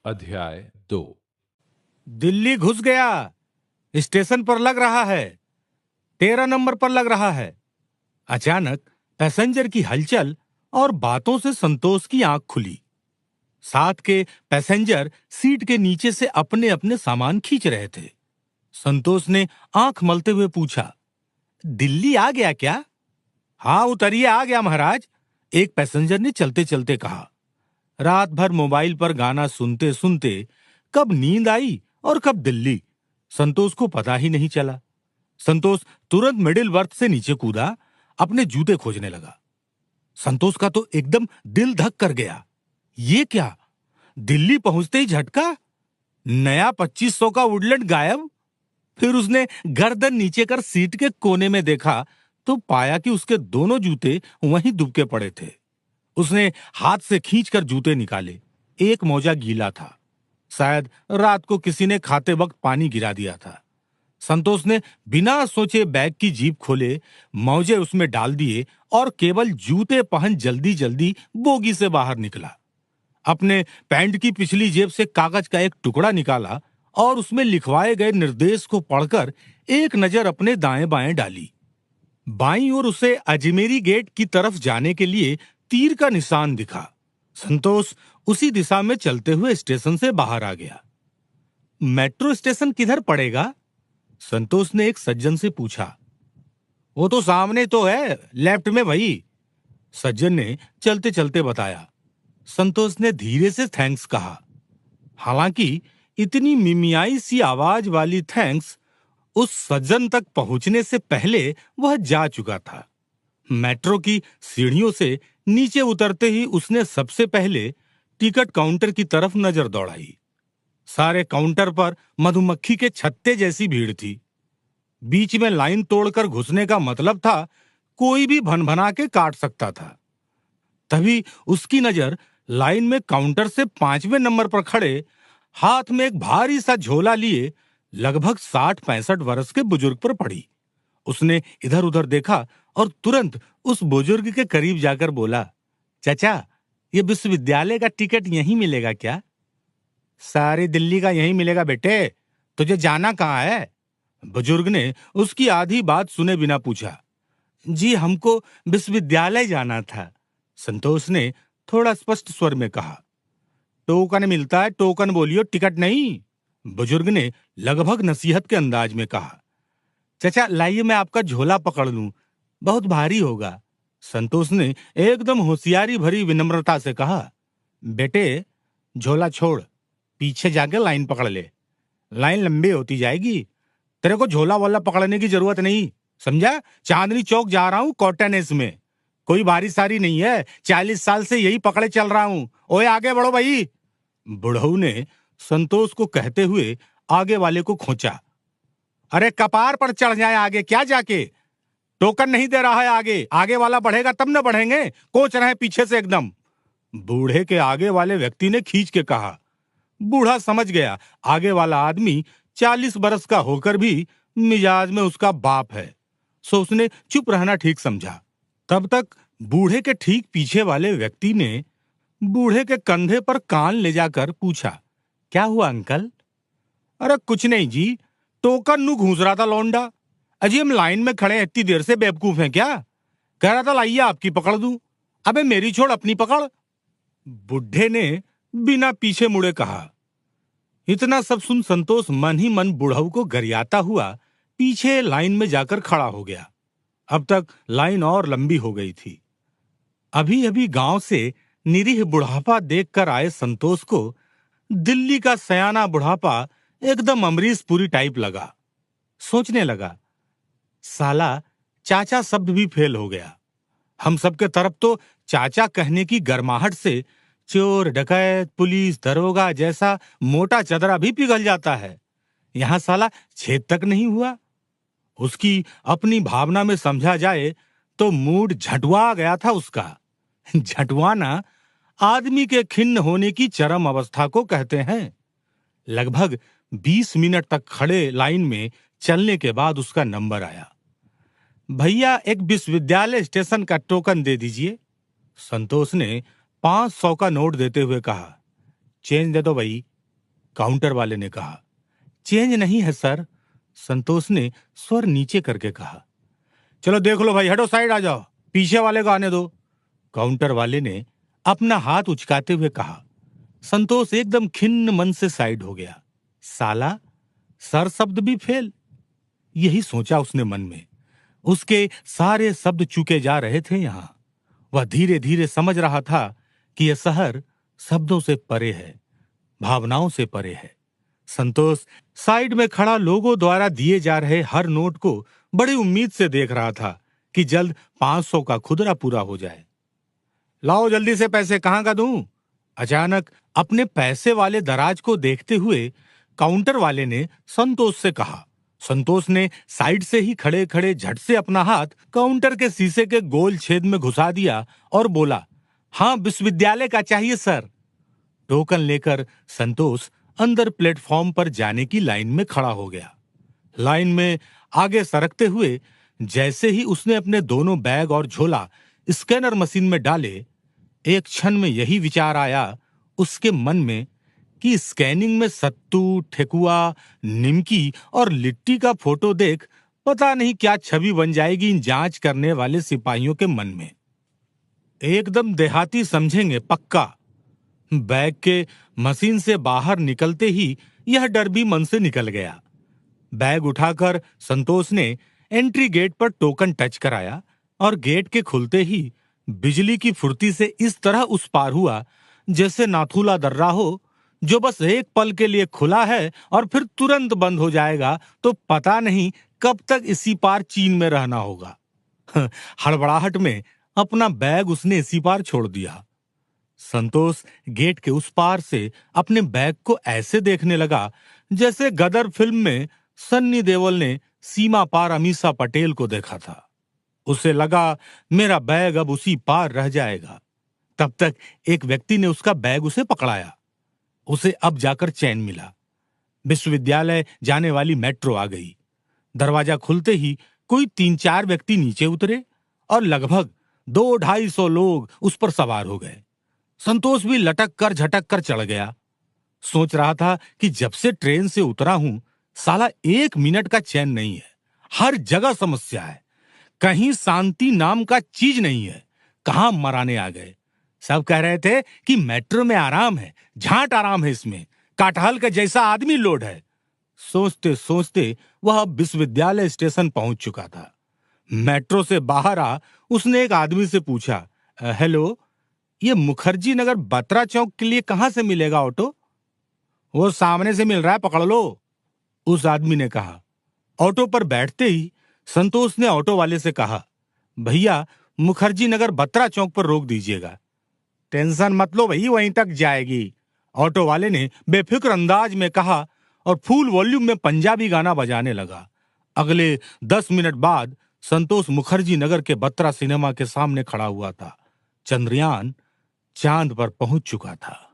अध्याय 2। दिल्ली घुस गया। स्टेशन पर लग रहा है, 13 नंबर पर लग रहा है। अचानक पैसेंजर की हलचल और बातों से संतोष की आंख खुली। साथ के पैसेंजर सीट के नीचे से अपने अपने सामान खींच रहे थे। संतोष ने आंख मलते हुए पूछा, दिल्ली आ गया क्या? हाँ उतरिए, आ गया महाराज, एक पैसेंजर ने चलते चलते कहा। रात भर मोबाइल पर गाना सुनते सुनते कब नींद आई और कब दिल्ली, संतोष को पता ही नहीं चला। संतोष तुरंत मिडिल बर्थ से नीचे कूदा, अपने जूते खोजने लगा। संतोष का तो एकदम दिल धक कर गया। ये क्या, दिल्ली पहुंचते ही झटका, नया 2500 का वुडलैंड गायब। फिर उसने गर्दन नीचे कर सीट के कोने में देखा तो पाया कि उसके दोनों जूते वहीं दुबके पड़े थे। उसने हाथ से खींचकर जूते निकाले। एक मोजा गीला था, शायद रात को किसी ने खाते वक्त पानी गिरा दिया था। संतोष ने बिना सोचे बैग की जीप खोले, मौजे उसमें डाल दिए और केवल जूते पहन जल्दी जल्दी बोगी से बाहर निकला। अपने पैंट की पिछली जेब से कागज का एक टुकड़ा निकाला और उसमें लिखवाए गए निर्देश को पढ़कर एक नजर अपने दाएं बाएं डाली। बाईं ओर उसे अजमेरी गेट की तरफ जाने के लिए तीर का निशान दिखा। संतोष उसी दिशा में चलते हुए स्टेशन से बाहर आ गया। मेट्रो स्टेशन किधर पड़ेगा? संतोष ने एक सज्जन से पूछा। वो तो सामने तो है, लेफ्ट में भाई, सज्जन ने चलते चलते बताया। संतोष ने धीरे से थैंक्स कहा। हालांकि इतनी मिमियाई सी आवाज वाली थैंक्स उस सज्जन तक पहुंचने से पहले वह जा चुका था। मेट्रो की सीढ़ियों से नीचे उतरते ही उसने सबसे पहले टिकट काउंटर की तरफ नजर दौड़ाई। सारे काउंटर पर मधुमक्खी के छत्ते जैसी भीड़ थी। बीच में लाइन तोड़कर घुसने का मतलब था कोई भी भनभना के काट सकता था। तभी उसकी नजर लाइन में काउंटर से 5वें नंबर पर खड़े, हाथ में एक भारी सा झोला लिए लगभग 60-65 वर्ष के बुजुर्ग पर पड़ी। उसने इधर उधर देखा और तुरंत उस बुजुर्ग के करीब जाकर बोला, चाचा, ये विश्वविद्यालय का टिकट यहीं मिलेगा क्या? सारी दिल्ली का यहीं मिलेगा बेटे, तुझे जाना कहाँ है? बुजुर्ग ने उसकी आधी बात सुने बिना पूछा। जी हमको विश्वविद्यालय जाना था, संतोष ने थोड़ा स्पष्ट स्वर में कहा। टोकन मिलता है, टोकन बोलियो, टिकट नहीं, बुजुर्ग ने लगभग नसीहत के अंदाज में कहा। चाचा लाइए मैं आपका झोला पकड़ लूं, बहुत भारी होगा, संतोष ने एकदम होशियारी भरी विनम्रता से कहा। बेटे झोला छोड़, पीछे जाके लाइन पकड़ ले, लाइन लंबी होती जाएगी, तेरे को झोला वाला पकड़ने की जरूरत नहीं, समझा? चांदनी चौक जा रहा हूं कॉटनेस में, कोई बारी सारी नहीं है, 40 साल से यही पकड़े चल रहा हूं, ओए आगे बढ़ो भाई। बुढ़ऊ ने संतोष को कहते हुए आगे वाले को खोचा। अरे कपार पर चढ़ जाए आगे क्या जाके, टोकन नहीं दे रहा है आगे, आगे वाला बढ़ेगा तब न बढ़ेंगे, कोच रहे पीछे से एकदम, बूढ़े के आगे वाले व्यक्ति ने खींच के कहा। बूढ़ा समझ गया आगे वाला आदमी 40 बरस का होकर भी मिजाज में उसका बाप है, सो उसने चुप रहना ठीक समझा। तब तक बूढ़े के ठीक पीछे वाले व्यक्ति ने बूढ़े के कंधे पर कान ले जाकर पूछा, क्या हुआ अंकल? अरे कुछ नहीं जी, टोकन नू घूस रहा था लौंडा, अजी हम लाइन में खड़े हैं इतनी देर से, बेवकूफ हैं क्या? कह रहा था लाइए आपकी पकड़ दूं, अबे मेरी छोड़ अपनी पकड़, बुढ़े ने बिना पीछे मुड़े कहा। इतना सब सुन संतोष मन ही मन बुढ़ऊ को गरियाता हुआ पीछे लाइन में जाकर खड़ा हो गया। अब तक लाइन और लंबी हो गई थी। अभी अभी गांव से निरीह बुढ़ापा देखकर आए संतोष को दिल्ली का सयाना बुढ़ापा एकदम अमरीश पुरी टाइप लगा। सोचने लगा, साला चाचा शब्द भी फेल हो गया। हम सबके तरफ तो चाचा कहने की गर्माहट से चोर डकैत पुलिस दरोगा जैसा मोटा चदरा भी पिघल जाता है, यहां साला छेद तक नहीं हुआ। उसकी अपनी भावना में समझा जाए तो मूड झटुआ गया था उसका। झटुआना आदमी के खिन्न होने की चरम अवस्था को कहते हैं। लगभग 20 मिनट तक खड़े लाइन में चलने के बाद उसका नंबर आया। भैया एक विश्वविद्यालय स्टेशन का टोकन दे दीजिए, संतोष ने 500 का नोट देते हुए कहा। चेंज दे दो भाई, काउंटर वाले ने कहा। चेंज नहीं है सर, संतोष ने स्वर नीचे करके कहा। चलो देख लो भाई, हटो, साइड आ जाओ, पीछे वाले को आने दो, काउंटर वाले ने अपना हाथ उचकाते हुए कहा। संतोष एकदम खिन्न मन से साइड हो गया। साला, सर शब्द भी फेल, यही सोचा उसने मन में। उसके सारे शब्द चूके जा रहे थे यहां। वह धीरे धीरे समझ रहा था कि यह शहर शब्दों से परे है, भावनाओं से परे है। संतोष साइड में खड़ा लोगों द्वारा दिए जा रहे हर नोट को बड़ी उम्मीद से देख रहा था कि जल्द 500 का खुदरा पूरा हो जाए। लाओ जल्दी से पैसे, कहां का दूं? अचानक अपने पैसे वाले दराज को देखते हुए काउंटर वाले ने संतोष से कहा। संतोष ने साइड से ही खड़े खड़े झट से अपना हाथ काउंटर के शीशे के गोल छेद में घुसा दिया और बोला, हाँ, विश्वविद्यालय का चाहिए सर। टोकन लेकर संतोष अंदर प्लेटफॉर्म पर जाने की लाइन में खड़ा हो गया। लाइन में आगे सरकते हुए जैसे ही उसने अपने दोनों बैग और झोला स्कैनर मशीन में डाले, एक क्षण में यही विचार आया उसके मन में कि स्कैनिंग में सत्तू, ठेकुआ, निमकी और लिट्टी का फोटो देख पता नहीं क्या छवि बन जाएगी इन जांच करने वाले सिपाहियों के मन में। एकदम देहाती समझेंगे पक्का। बैग के मशीन से बाहर निकलते ही यह डर भी मन से निकल गया। बैग उठाकर संतोष ने एंट्री गेट पर टोकन टच कराया और गेट के खुलते ही बिजली की फुर्ती से इस तरह उस पार हुआ जैसे नाथुला दर्रा हो, जो बस एक पल के लिए खुला है और फिर तुरंत बंद हो जाएगा, तो पता नहीं कब तक इसी पार चीन में रहना होगा। हड़बड़ाहट में अपना बैग उसने इसी पार छोड़ दिया। संतोष गेट के उस पार से अपने बैग को ऐसे देखने लगा जैसे गदर फिल्म में सन्नी देओल ने सीमा पार अमीषा पटेल को देखा था। उसे लगा मेरा बैग अब उसी पार रह जाएगा। तब तक एक व्यक्ति ने उसका बैग उसे पकड़ाया। उसे अब जाकर चैन मिला। विश्वविद्यालय जाने वाली मेट्रो आ गई। दरवाजा खुलते ही कोई 3-4 व्यक्ति नीचे उतरे और लगभग 200-250 लोग उस पर सवार हो गए। संतोष भी लटक कर झटक कर चढ़ गया। सोच रहा था कि जब से ट्रेन से उतरा हूं, साला 1 मिनट का चैन नहीं है। हर जगह समस्या है, कहीं शांति नाम का चीज नहीं है। कहां मराने आ गए। सब कह रहे थे कि मेट्रो में आराम है, झांट आराम है, इसमें काटहल का जैसा आदमी लोड है। सोचते सोचते वह अब विश्वविद्यालय स्टेशन पहुंच चुका था। मेट्रो से बाहर आ उसने एक आदमी से पूछा, हेलो, ये मुखर्जी नगर बत्रा चौक के लिए कहां से मिलेगा ऑटो? वो सामने से मिल रहा है, पकड़ लो, उस आदमी ने कहा। ऑटो पर बैठते ही संतोष ने ऑटो वाले से कहा, भैया मुखर्जी नगर बत्रा चौक पर रोक दीजिएगा। टेंशन मत लो भाई, वहीं तक जाएगी, ऑटो वाले ने बेफिक्र अंदाज में कहा और फुल वॉल्यूम में पंजाबी गाना बजाने लगा। अगले 10 मिनट बाद संतोष मुखर्जी नगर के बत्रा सिनेमा के सामने खड़ा हुआ था। चंद्रयान चांद पर पहुंच चुका था।